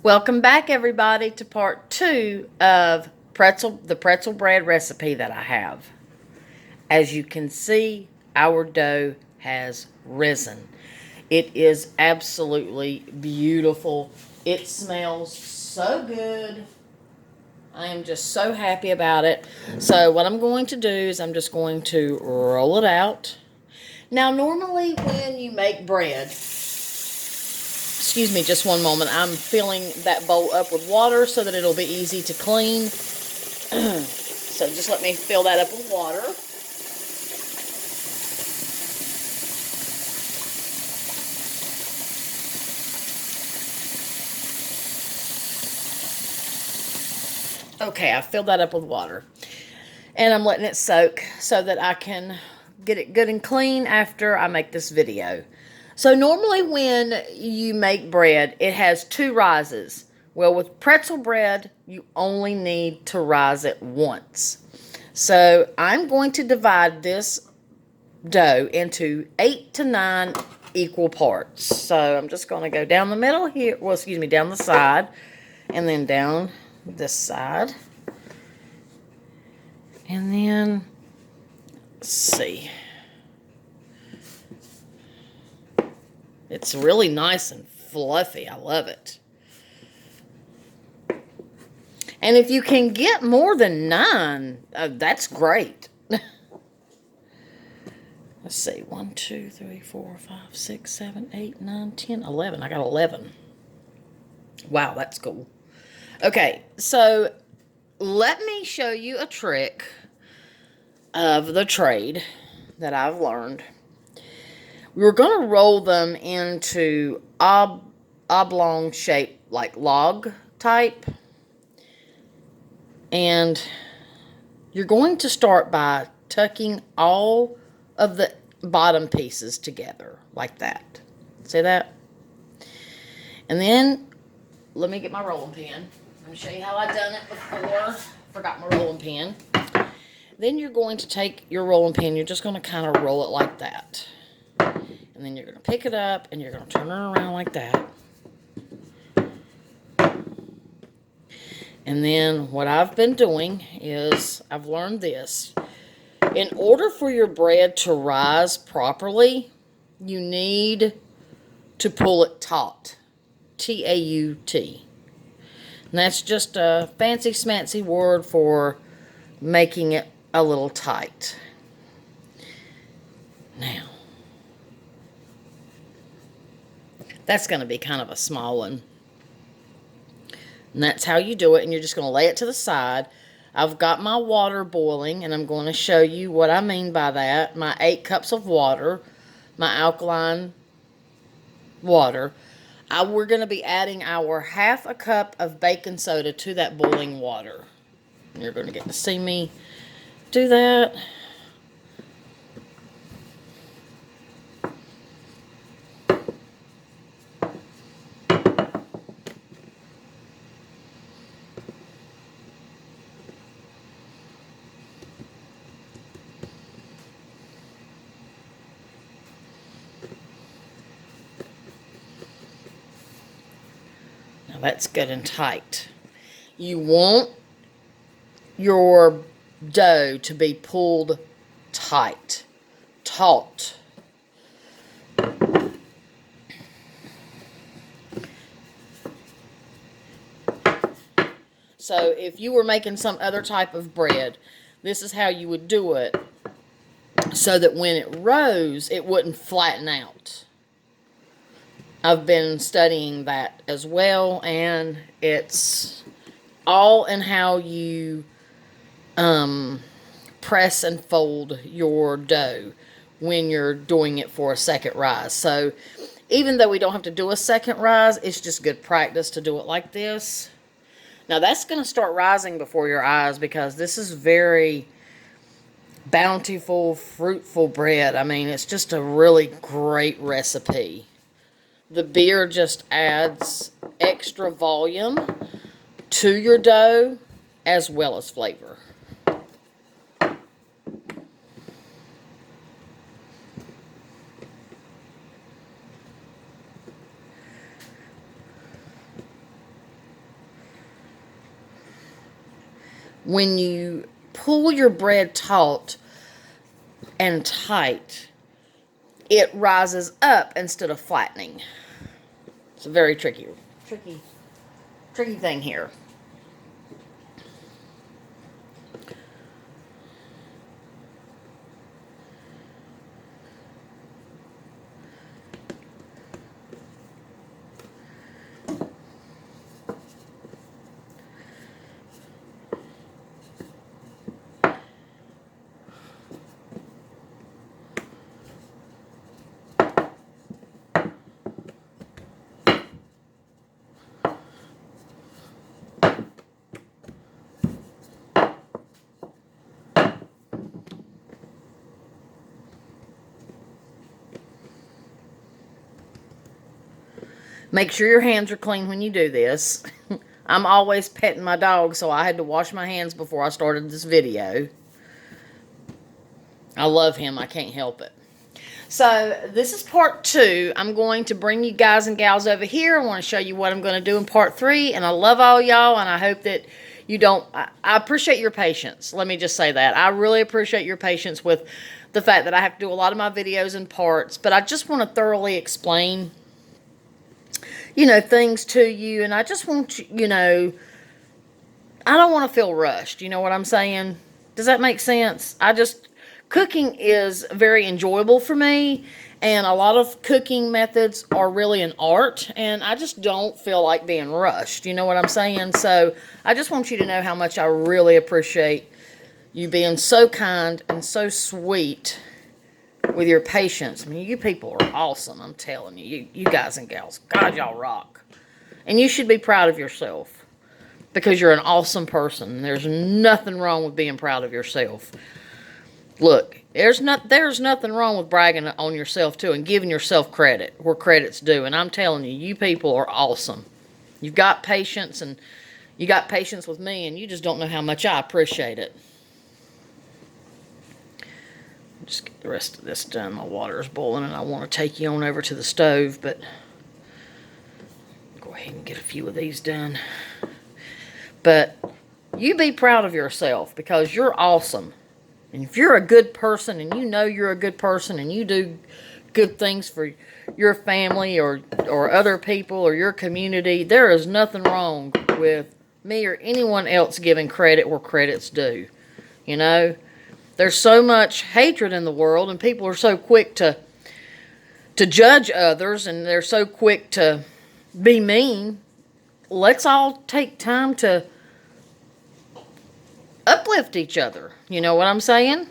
Welcome back, everybody, to part 2 of the pretzel bread recipe that I have. As you can see, our dough has risen. It is absolutely beautiful. It smells so good. I am just so happy about it. So what I'm going to do is I'm just going to roll it out. Now, normally when you make bread, excuse me just one moment, I'm filling that bowl up with water so that it'll be easy to clean. So just let me fill that up with water. Okay, I filled that up with water. And I'm letting it soak so that I can get it good and clean after I make this video. So normally when you make bread, it has 2 rises. Well, with pretzel bread, you only need to rise it once. So I'm going to divide this dough into 8 to 9 equal parts. So I'm just going to go down the middle here, well, excuse me, down the side, and then down this side. And then, let's see. It's really nice and fluffy. I love it. And if you can get more than 9, that's great. Let's see. 1, 2, 3, 4, 5, 6, 7, 8, 9, 10, 11. I got 11. Wow, that's cool. Okay, so let me show you a trick of the trade that I've learned. We're going to roll them into oblong shape, like log type. And you're going to start by tucking all of the bottom pieces together, like that. See that? And then, let me get my rolling pin. I'm going to show you how I've done it before. Forgot my rolling pin. Then you're going to take your rolling pin, you're just going to kind of roll it like that. And then you're going to pick it up and you're going to turn it around like that. And then what I've been doing is I've learned this. In order for your bread to rise properly, you need to pull it taut. T-A-U-T. And that's just a fancy smancy word for making it a little tight. Now, that's going to be kind of a small one. And that's how you do it. And you're just going to lay it to the side. I've got my water boiling, and I'm going to show you what I mean by that. My 8 cups of water, my alkaline water. We're going to be adding our 1/2 cup of baking soda to that boiling water. And you're going to get to see me do that. Now that's good and tight. You want your dough to be pulled tight, taut. So if you were making some other type of bread, this is how you would do it so that when it rose, it wouldn't flatten out. I've been studying that as well, and it's all in how you press and fold your dough when you're doing it for a second rise. So even though we don't have to do a second rise, it's just good practice to do it like this. Now that's going to start rising before your eyes because this is very bountiful, fruitful bread. I mean, it's just a really great recipe. The beer just adds extra volume to your dough as well as flavor. when you pull your bread taut and tight, it rises up instead of flattening. It's a very tricky thing here. Make sure your hands are clean when you do this. I'm always petting my dog, so I had to wash my hands before I started this video. I love him. I can't help it. So this is part 2. I'm going to bring you guys and gals over here. I want to show you what I'm going to do in part 3. And I love all y'all, and I hope that you don't... I appreciate your patience. Let me just say that. I really appreciate your patience with the fact that I have to do a lot of my videos in parts. But I just want to thoroughly explain, you know, things to you. And I just want you, you know, I don't want to feel rushed. You know what I'm saying? Does that make sense? Cooking is very enjoyable for me, and a lot of cooking methods are really an art, and I just don't feel like being rushed. You know what I'm saying? So I just want you to know how much I really appreciate you being so kind and so sweet with your patience. I mean, you people are awesome, I'm telling you. You guys and gals, God, y'all rock. And you should be proud of yourself, because you're an awesome person. There's nothing wrong with being proud of yourself. Look, there's nothing wrong with bragging on yourself, too, and giving yourself credit where credit's due. And I'm telling you, you people are awesome. You've got patience, and you got patience with me, and you just don't know how much I appreciate it. Just get the rest of this done. My water is boiling, and I want to take you on over to the stove, but go ahead and get a few of these done. But you be proud of yourself, because you're awesome. And if you're a good person, and you know you're a good person, and you do good things for your family or other people or your community, there is nothing wrong with me or anyone else giving credit where credit's due. You know, there's so much hatred in the world, and people are so quick to judge others, and they're so quick to be mean. Let's all take time to uplift each other. You know what I'm saying?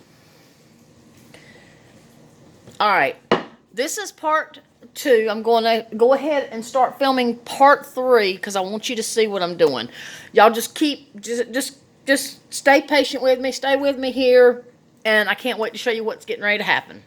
Alright, this is part 2. I'm going to go ahead and start filming part 3, because I want you to see what I'm doing. Y'all just stay patient with me. Stay with me here. And I can't wait to show you what's getting ready to happen.